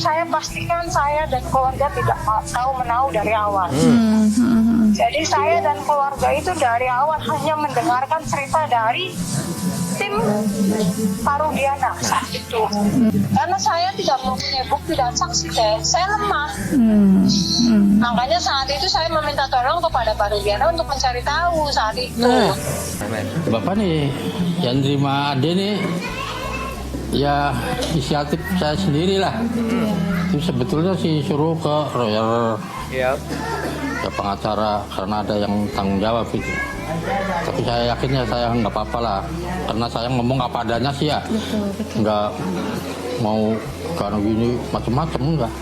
saya pastikan saya dan keluarga tidak tahu menahu dari awal. Jadi saya dan keluarga itu dari awal hanya mendengarkan cerita dari tim Parudiana saat itu. Karena saya tidak mempunyai bukti dan saksi, saya lemah. Makanya saat itu saya meminta tolong kepada Parudiana untuk mencari tahu saat itu. Bapak nih yang terima Ade nih ya inisiatif saya sendiri lah. Itu sebetulnya sih suruh ke lawyer, ke pengacara karena ada yang tanggung jawab itu. Tapi saya yakinnya saya nggak apa-apa lah, karena saya ngomong apa adanya sih ya. Nggak mau karena gini macam-macam enggak.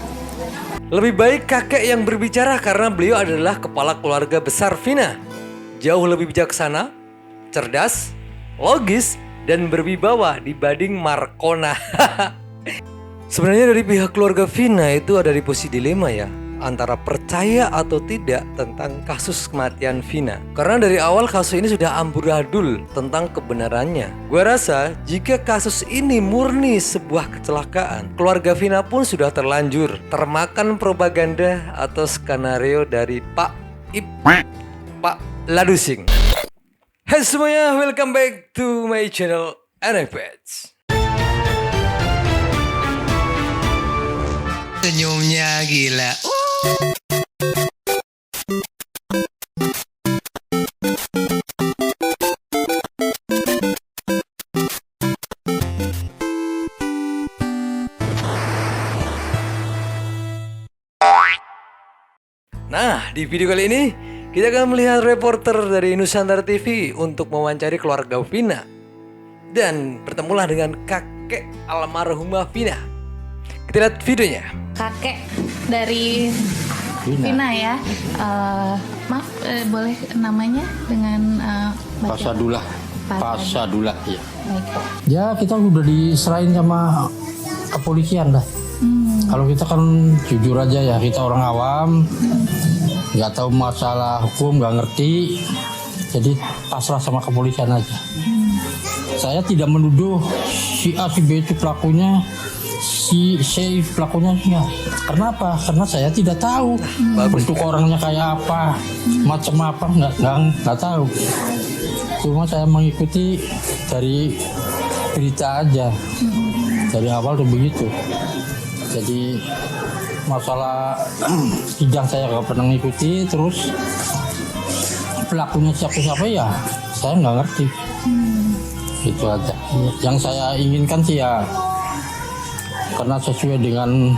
Lebih baik kakek yang berbicara karena beliau adalah kepala keluarga besar Vina. Jauh lebih bijaksana, cerdas, logis, dan berwibawa dibanding Markona. Sebenarnya dari pihak keluarga Vina itu ada di posisi dilema ya, antara percaya atau tidak tentang kasus kematian Vina. Karena dari awal kasus ini sudah amburadul tentang kebenarannya. Gue rasa jika kasus ini murni sebuah kecelakaan, keluarga Vina pun sudah terlanjur termakan propaganda atau skenario dari Pak Ladusing. Hai semuanya, welcome back to my channel NFPets. Senyumnya gila. Nah, di video kali ini kita akan melihat reporter dari Nusantara TV untuk mewawancari keluarga Vina. Dan bertemulah dengan kakek almarhumah Vina. Kita lihat videonya. Kakek dari Vina ya. Maaf, boleh namanya dengan Pasadullah. Pasadullah ya. Baik. Ya kita udah diserahin sama kepolisian dah. Kalau kita kan jujur aja ya, kita orang awam, nggak tahu masalah hukum, nggak ngerti, jadi pasrah sama kepolisian aja. Saya tidak menuduh si A, si B itu pelakunya, si C pelakunya enggak. Karena apa? Karena saya tidak tahu bentuk orangnya kayak apa, macam apa, nggak tahu. Cuma saya mengikuti dari berita aja, dari awal udah begitu. Jadi masalah sidang saya nggak pernah ngikuti, terus pelakunya siapa-siapa ya saya nggak ngerti. Itu aja. Yang saya inginkan sih ya, karena sesuai dengan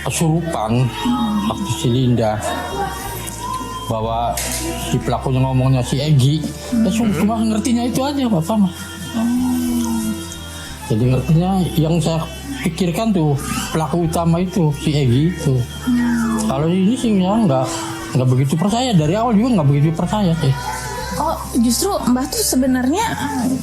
kesurupan waktu si Linda, bahwa si pelakunya ngomongnya si Egi, ya cuma ngertinya itu aja Bapak mah. Jadi ngertinya yang saya pikirkan tuh pelaku utama itu si Egi itu. Kalau ini sih ya nggak begitu percaya, dari awal juga nggak begitu percaya sih. Oh, justru Mbah tuh sebenarnya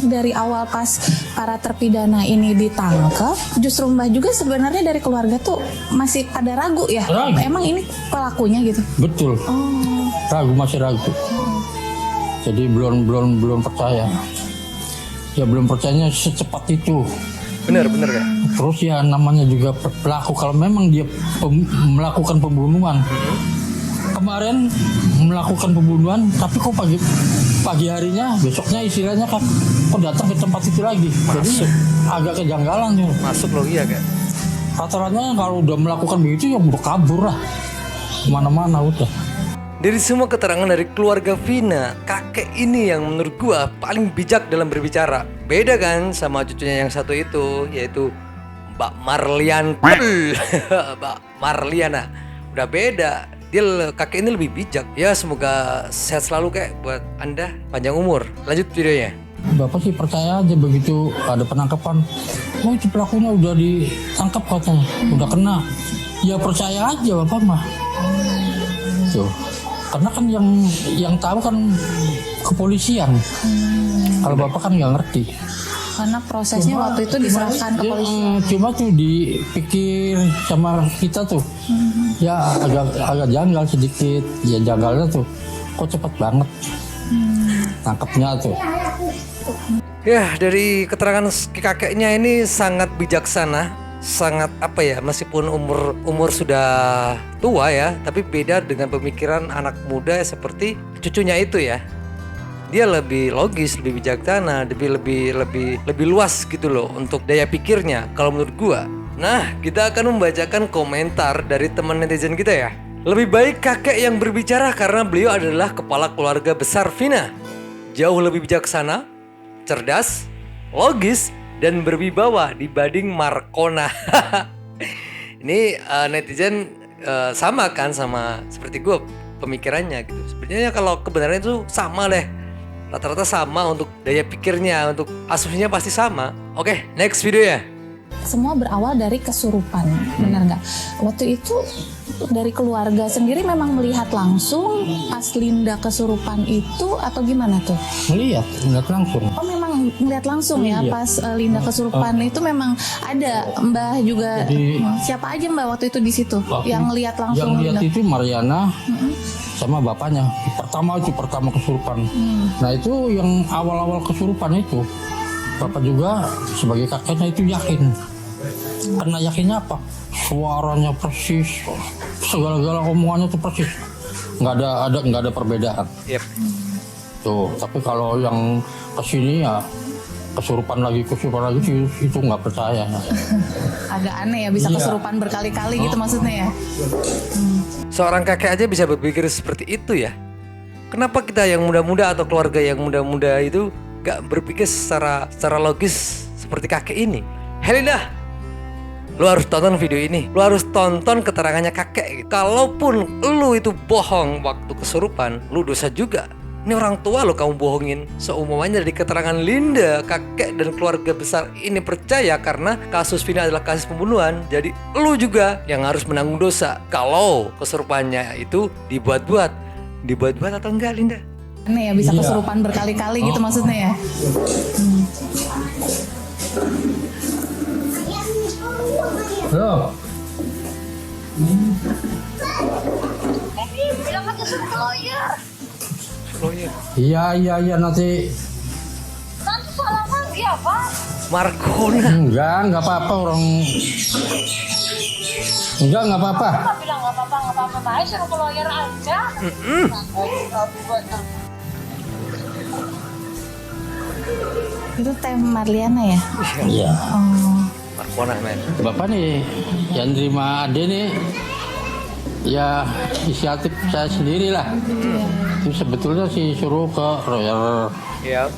dari awal pas para terpidana ini ditangkap, justru Mbah juga sebenarnya dari keluarga tuh masih ada ragu ya. Ragu. Emang ini pelakunya gitu. Betul. Masih ragu. Jadi belum percaya. Ya belum percayanya secepat itu. Benar kan? Terus ya namanya juga pelaku, kalau memang dia melakukan pembunuhan. Kemarin melakukan pembunuhan, tapi kok pagi harinya, besoknya istilahnya kok datang ke tempat itu lagi. Jadi agak kejanggalan tuh. Masuk logika kan? Rata-rata kalau udah melakukan begitu ya udah kabur lah. Kemana-mana udah. Dari semua keterangan dari keluarga Vina, kakek ini yang menurut gua paling bijak dalam berbicara. Beda kan sama cucunya yang satu itu, yaitu Mbak Mbak Marliana. Udah beda. Dia kakek ini lebih bijak. Ya semoga sehat selalu kek buat Anda, panjang umur. Lanjut videonya. Bapak sih percaya aja begitu ada penangkapan. Oh itu pelakunya udah ditangkap katanya, udah kena. Ya percaya aja Bapak mah. Tuh. Karena kan yang tahu kan kepolisian. Kalau Bapak kan nggak ngerti. Karena prosesnya waktu itu diserahkan ke polisi. Cuma tuh dipikir sama kita tuh, ya agak janggal sedikit. Ya janggalnya tuh, kok cepet banget tangkapnya tuh. Ya dari keterangan kakeknya ini sangat bijaksana sangat apa ya, meskipun umur sudah tua ya, tapi beda dengan pemikiran anak muda seperti cucunya itu ya. Dia lebih logis, lebih bijaksana, lebih luas gitu loh untuk daya pikirnya kalau menurut gua. Nah, kita akan membacakan komentar dari teman netizen kita ya. Lebih baik kakek yang berbicara karena beliau adalah kepala keluarga besar Vina. Jauh lebih bijaksana, cerdas, logis, dan berwibawa dibanding Markona. Ini netizen sama kan sama seperti gue pemikirannya gitu. Sebenarnya kalau kebenarannya itu sama deh. Rata-rata sama untuk daya pikirnya, untuk asumsinya pasti sama. Oke, next video ya. Semua berawal dari kesurupan, benar nggak? Waktu itu dari keluarga sendiri memang melihat langsung pas Linda kesurupan itu atau gimana tuh? Melihat langsung. Oh memang melihat langsung ya Iya. pas Linda kesurupan itu memang ada Mbah juga. Jadi- Siapa aja Mbah waktu itu di situ yang ngelihat langsung? Yang lihat Linda? itu Mariana sama bapaknya. Pertama kesurupan. Nah itu yang awal-awal kesurupan itu. Bapak juga sebagai kakeknya itu yakin. Karena yakinnya apa? Suaranya persis, segala-gala omongannya itu persis. Nggak ada perbedaan. Yep. Tuh, tapi kalau yang kesini ya kesurupan lagi sih, itu nggak percaya. Agak aneh ya bisa Iya. kesurupan berkali-kali gitu maksudnya ya? Seorang kakek aja bisa berpikir seperti itu ya. Kenapa kita yang muda-muda atau keluarga yang muda-muda itu gak berpikir secara logis seperti kakek ini? Helinda, lu harus tonton video ini. Lu harus tonton keterangannya kakek. Kalaupun lu itu bohong waktu kesurupan, lu dosa juga. Ini orang tua lo kamu bohongin. Seumumnya dari keterangan Linda, kakek dan keluarga besar ini percaya karena kasus Vina adalah kasus pembunuhan. Jadi lu juga yang harus menanggung dosa. Kalau kesurupannya itu dibuat-buat. Dibuat-buat atau enggak, Linda? Aneh ya bisa Iya. kesurupan berkali-kali gitu maksudnya ya? Loh, Jadi bilang aja sama lawyer. iya nanti Nanti salah lagi apa? Markona. enggak apa-apa orang. Enggak apa-apa. Apa bilang nggak apa-apa, baik suruh ke lawyer aja. Itu Teh Marliana ya? Iya. Oh. Markona, men. Bapak nih yang terima ade nih ya inisiatif saya sendiri lah. Itu sebetulnya sih suruh ke lawyer Iya.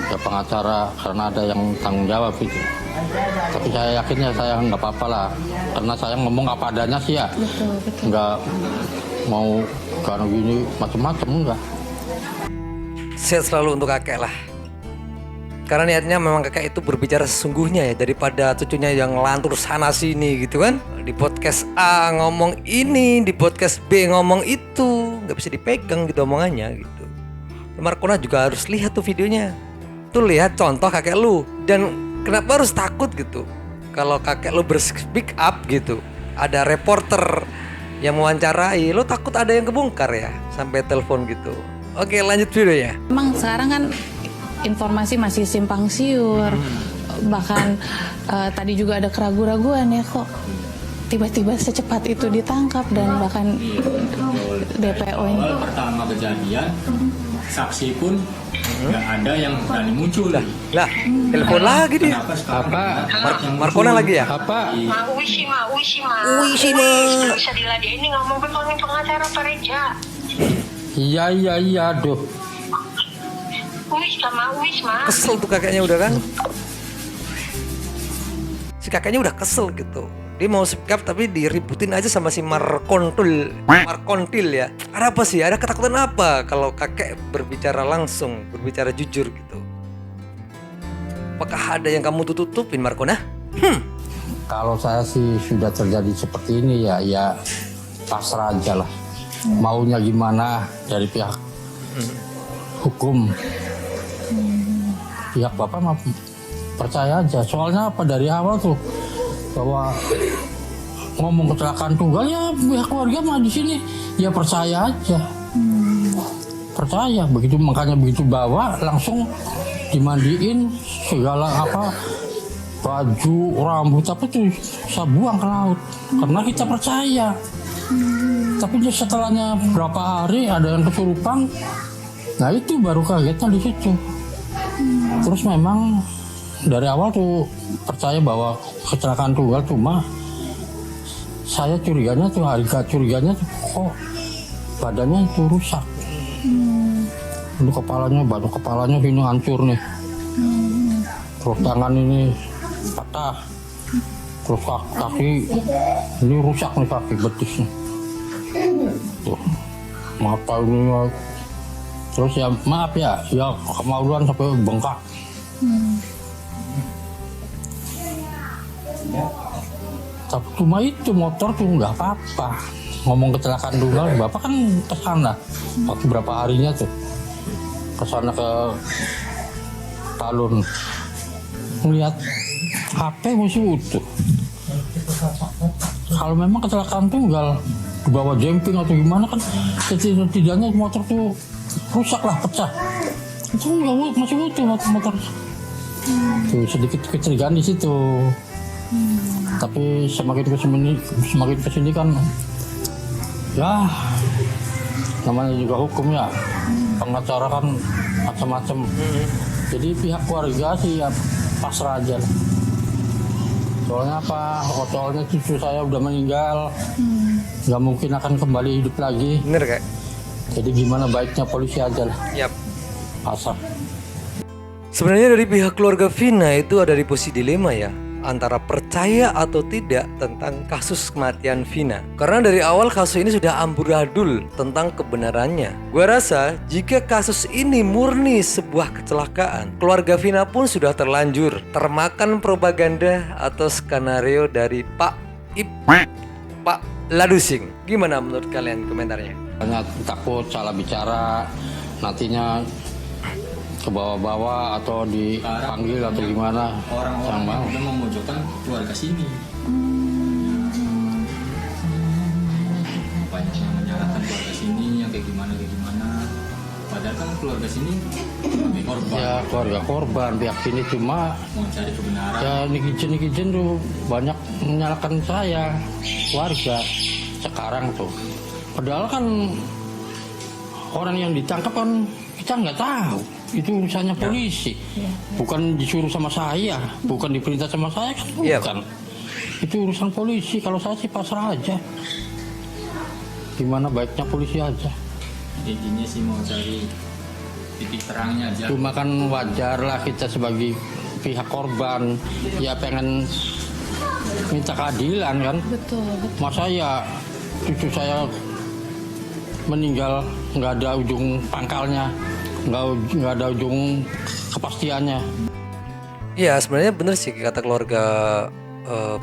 ke pengacara karena ada yang tanggung jawab itu. Tapi saya yakin ya saya nggak apa-apa lah karena saya ngomong apa adanya sih ya. Betul. Nggak mau karena gini macam-macam enggak. Sehat selalu untuk kakek lah. Karena niatnya memang kakek itu berbicara sesungguhnya ya, daripada cucunya yang ngelantur sana sini gitu kan. Di podcast A ngomong ini, di podcast B ngomong itu, nggak bisa dipegang gitu omongannya gitu. Markona juga harus lihat tuh videonya. Tuh lihat contoh kakek lu. Dan kenapa harus takut gitu kalau kakek lu berspeak up gitu, ada reporter yang mewawancarai, lo takut ada yang kebongkar ya sampai telepon gitu. Oke, lanjut videonya. Emang sekarang kan informasi masih simpang siur, bahkan tadi juga ada keraguan-raguan ya kok tiba-tiba secepat itu ditangkap dan bahkan DPO-nya. Awal pertama kejadian, saksi pun nggak ada yang berani muncul. Lah, telepon lagi dia. Kenapa sekarang Apa? yang Markona muncul? lagi ya? Apa? Uishi mah. Nggak bisa diladenin ngomong ke pengacara Pak Reja. Iya, aduh. Uish mah. Kesel tuh kakeknya udah kan. Si kakeknya udah kesel gitu. Dia mau speak up tapi diributin aja sama si Markontil ya. Ada apa sih? Ada ketakutan apa kalau kakek berbicara langsung, berbicara jujur gitu? Apakah ada yang kamu tutupin Markona? Kalau saya sih sudah terjadi seperti ini ya pasrah aja lah. Maunya gimana dari pihak hukum. Pihak Bapak mah percaya aja. Soalnya apa dari awal tuh bahwa ngomong kecelakaan tunggal ya pihak keluarga mah di sini ya percaya aja. Percaya begitu, makanya begitu bawa langsung dimandiin segala apa baju, rambut apa tuh saya buang ke laut karena kita percaya. Tapi setelahnya berapa hari ada yang kesurupan, nah itu baru kagetnya di situ. Terus memang dari awal tuh percaya bahwa kecelakaan tunggal, cuma saya curiganya tuh, harga curiganya tuh kok badannya itu rusak. Ini kepalanya ini hancur nih. Terus tangan ini patah. Terus kaki ini rusak nih, kaki betisnya. Tuh, mata ini. Terus ya maaf ya kemaluan sampai bengkak. Tapi cuma itu motor tuh nggak apa-apa. Ngomong kecelakaan tunggal, bapak kan kesana waktu berapa harinya tuh kesana ke Talun, melihat HP masih utuh. Kalau memang kecelakaan tunggal dibawa jemping atau gimana kan setidaknya motor tuh rusak lah, pecah. Itu nggak masih utuh motor. Tuh sedikit kecurigaan di situ. Tapi semakin kesini kan ya namanya juga hukum ya, pengacara kan macam-macam. Jadi pihak keluarga sih ya pasrah aja lah. Soalnya apa, soalnya cucu saya udah meninggal, nggak mungkin akan kembali hidup lagi. Bener Kak? Jadi gimana baiknya polisi aja lah. Yap. Pasrah. Sebenarnya dari pihak keluarga Vina itu ada di posisi dilema ya, antara percaya atau tidak tentang kasus kematian Vina. Karena dari awal kasus ini sudah amburadul tentang kebenarannya. Gue rasa jika kasus ini murni sebuah kecelakaan, keluarga Vina pun sudah terlanjur termakan propaganda atau skenario dari Pak Ladusing. Gimana menurut kalian komentarnya? Hanya takut salah bicara, nantinya ke bawah-bawah atau dipanggil atau gimana. Orang-orang yang udah memojokkan keluarga sini. Banyak yang menyalahkan keluarga sini yang kayak gimana. Padahal kan keluarga sini sebagai korban. Ya keluarga korban, pihak sini cuma Mau cari kebenaran. ya netizen tuh banyak menyalahkan saya, warga sekarang tuh. Padahal kan orang yang ditangkap kan kita nggak tahu. Itu urusannya polisi, bukan disuruh sama saya, bukan diperintah sama saya kan bukan. Itu urusan polisi. Kalau saya sih pasrah aja. Gimana baiknya polisi aja. Intinya sih mau cari titik terangnya aja. Cuma kan wajar lah kita sebagai pihak korban ya pengen minta keadilan kan. Betul. Masa ya cucu saya meninggal nggak ada ujung pangkalnya, nggak ada ujung kepastiannya. Ya sebenarnya bener sih kata keluarga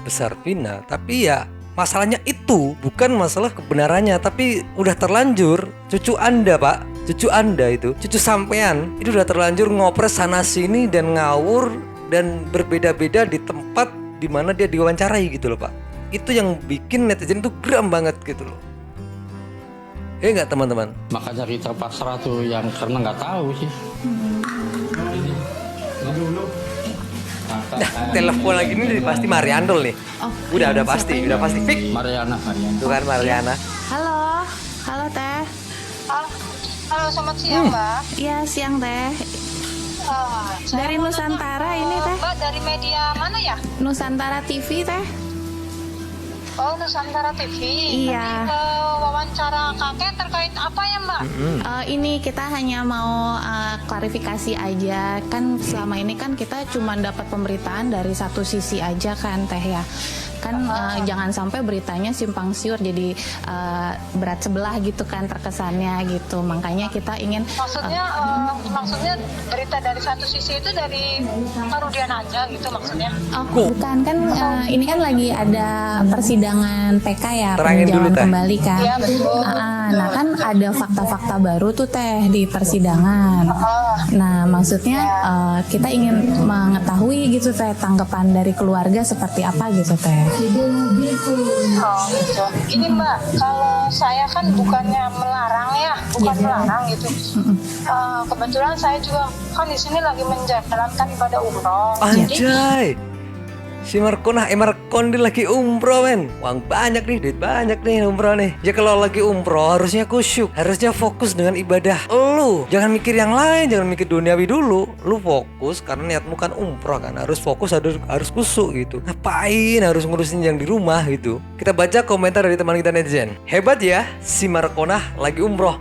besar Vina, tapi ya masalahnya itu bukan masalah kebenarannya, tapi udah terlanjur cucu Anda Pak, cucu Anda itu, cucu sampean itu udah terlanjur ngopres sana sini dan ngawur dan berbeda-beda di tempat di mana dia diwawancarai gitu loh Pak. Itu yang bikin netizen tuh geram banget gitu loh. Enggak teman-teman? Makanya kita pasrah tuh yang karena nggak tahu sih. Nah, telepon lagi ini pasti Mariandol nih. Udah pasti fix. Mariana. Tuh kan Mariana. Halo Teh. Halo, selamat siang, Mbak. Iya siang Teh. Saya Dari mau Nusantara nanya, ini, Teh. Mbak, dari media mana ya? Nusantara TV Teh. Oh, Nusantara TV. Iya. Tadi, wawancara kakek terkait apa ya, Mbak? Ini kita hanya mau klarifikasi aja, kan selama ini kan kita cuma dapat pemberitaan dari satu sisi aja kan Teh ya. Kan jangan sampai beritanya simpang siur jadi berat sebelah gitu kan terkesannya gitu. Makanya kita ingin Maksudnya berita dari satu sisi itu dari Rudian aja gitu maksudnya. bukan kan ini kan lagi ada persidangan PK ya, Terangin dulu, peninjauan Teh. kembali kan. Iya, betul. Nah kan ada fakta-fakta baru tuh Teh di persidangan. Nah maksudnya kita ingin mengetahui gitu Teh tanggapan dari keluarga seperti apa gitu Teh. Oh gitu. Ini Mbak, kalau saya kan bukannya melarang ya, bukan melarang gitu. Kebetulan saya juga kan di sini lagi menjalankan ibadah umroh. Jadi Anjay. Si Markondi lagi umroh men. Uang banyak nih, duit banyak nih umroh nih. Ya kalau lagi umroh harusnya kusyuk, harusnya fokus dengan ibadah lu. Jangan mikir yang lain, jangan mikir duniawi dulu. Lu fokus karena niatmu kan umroh kan. Harus fokus, harus kusyuk gitu. Ngapain harus ngurusin yang di rumah gitu. Kita baca komentar dari teman kita netizen. Hebat ya si Markonah lagi umroh.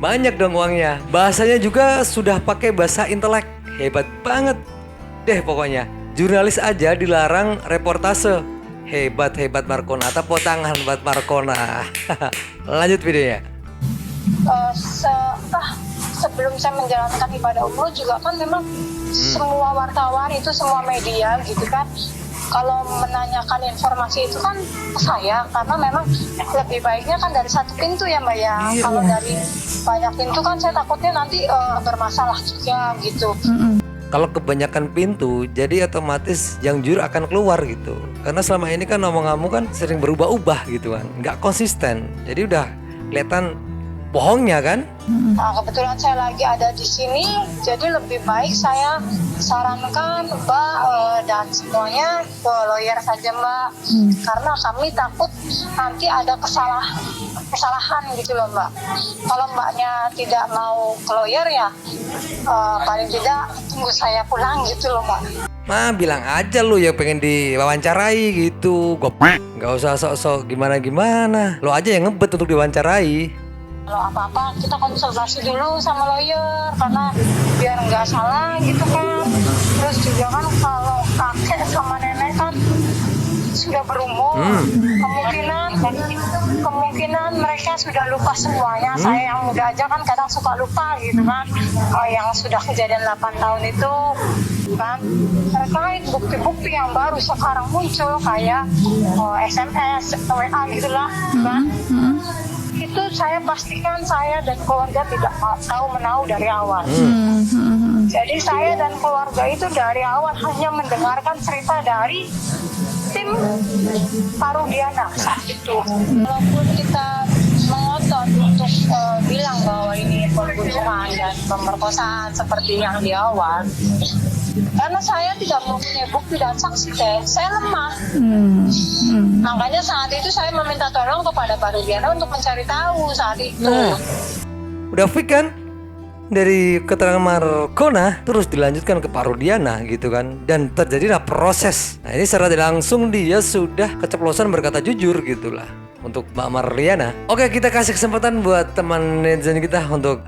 Banyak dong uangnya. Bahasanya juga sudah pakai bahasa intelek. Hebat banget deh pokoknya. Jurnalis aja dilarang reportase. Hebat Markonah. Tepuk tangan buat Markonah. Lanjut videonya. Sebelum saya menjalankan ibadah umroh juga kan memang semua wartawan itu, semua media gitu kan, kalau menanyakan informasi itu kan ke saya, karena memang lebih baiknya kan dari satu pintu ya Mbak ya. Kalau dari banyak pintu kan saya takutnya nanti bermasalah juga gitu. Kalau kebanyakan pintu, jadi otomatis yang jujur akan keluar gitu. Karena selama ini kan ngomong-ngomong kan sering berubah-ubah gitu kan, nggak konsisten. Jadi udah kelihatan bohongnya kan. Nah, kebetulan saya lagi ada di sini, jadi lebih baik saya sarankan Mbak dan semuanya ke lawyer saja Mbak, karena kami takut nanti ada kesalahan gitu loh Mbak. Kalau Mbaknya tidak mau ke lawyer ya paling tidak tunggu saya pulang gitu loh Mbak. Nah bilang aja lu ya pengen diwawancarai gitu. Gak usah sok-sok gimana-gimana. Lo aja yang ngebet untuk diwawancarai. Kalau apa-apa kita konsultasi dulu sama lawyer, karena biar nggak salah gitu kan. Terus juga kan kalau kakek sama nenek kan sudah berumur, kemungkinan mereka sudah lupa semuanya. Saya yang muda aja kan kadang suka lupa gitu kan. Yang sudah kejadian 8 tahun itu kan, terkait bukti-bukti yang baru sekarang muncul kayak SMS, WA gitulah kan. Itu saya pastikan saya dan keluarga tidak tahu menahu dari awal. Jadi saya dan keluarga itu dari awal hanya mendengarkan cerita dari tim Parudiana saat itu. Walaupun kita mengotot untuk bilang bahwa ini pembunuhan dan pemerkosaan seperti yang di awal, karena saya tidak mempunyai bukti dan saksi, saya lemah. Makanya saat itu saya meminta tolong kepada Parudiana untuk mencari tahu saat itu. Udah fix kan? Dari keterangan Markonah terus dilanjutkan ke Parudiana gitu kan, dan terjadilah proses. Nah ini secara langsung dia sudah keceplosan berkata jujur gitulah untuk Mbak Marliana. Oke, kita kasih kesempatan buat teman netizen kita untuk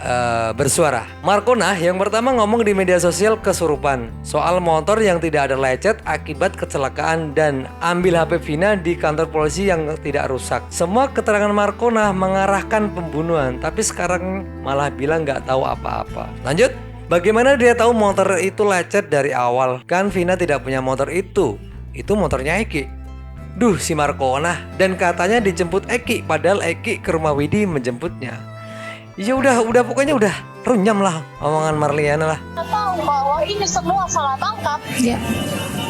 bersuara. Markonah yang pertama ngomong di media sosial kesurupan soal motor yang tidak ada lecet akibat kecelakaan dan ambil HP Vina di kantor polisi yang tidak rusak. Semua keterangan Markonah mengarahkan pembunuhan, tapi sekarang malah bilang nggak tahu apa-apa. Lanjut. Bagaimana dia tahu motor itu lecet dari awal? Kan Vina tidak punya motor itu motornya Eki. Duh si Markonah, dan katanya dijemput Eki, padahal Eki ke rumah Widi menjemputnya. Ya udah pokoknya udah runyam lah omongan Marliana lah. Saya tahu bahwa ini semua salah tangkap. Iya.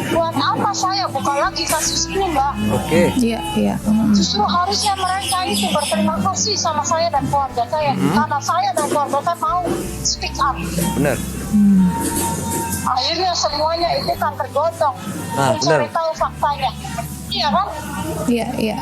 Buat apa saya buka lagi kasus ini Mbak? Oke. Iya. Justru harusnya mereka itu berterima kasih sama saya dan keluarga saya, karena saya dan keluarga saya mau speak up. Bener. Akhirnya semuanya itu kan tergotong mencari tahu faktanya. Iya kan? Iya.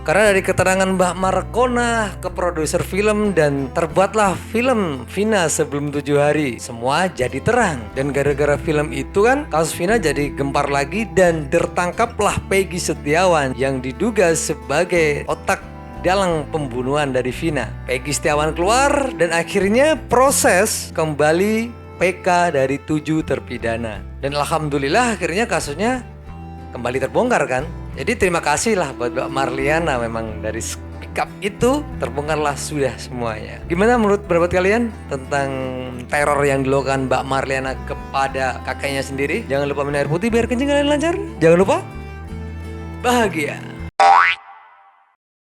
Karena dari keterangan Mbak Markonah ke produser film dan terbuatlah film Vina Sebelum 7 Hari. Semua jadi terang. Dan gara-gara film itu kan kasus Vina jadi gempar lagi dan tertangkaplah Peggy Setiawan yang diduga sebagai otak dalam pembunuhan dari Vina. Peggy Setiawan keluar dan akhirnya proses kembali PK dari 7 terpidana. Dan alhamdulillah akhirnya kasusnya kembali terbongkar kan. Jadi terima kasih lah buat Mbak Marliana, memang dari speak up itu terbongkarlah sudah semuanya. Gimana menurut pendapat kalian tentang teror yang dilakukan Mbak Marliana kepada kakaknya sendiri? Jangan lupa minum air putih biar kencing kalian lancar. Jangan lupa bahagia.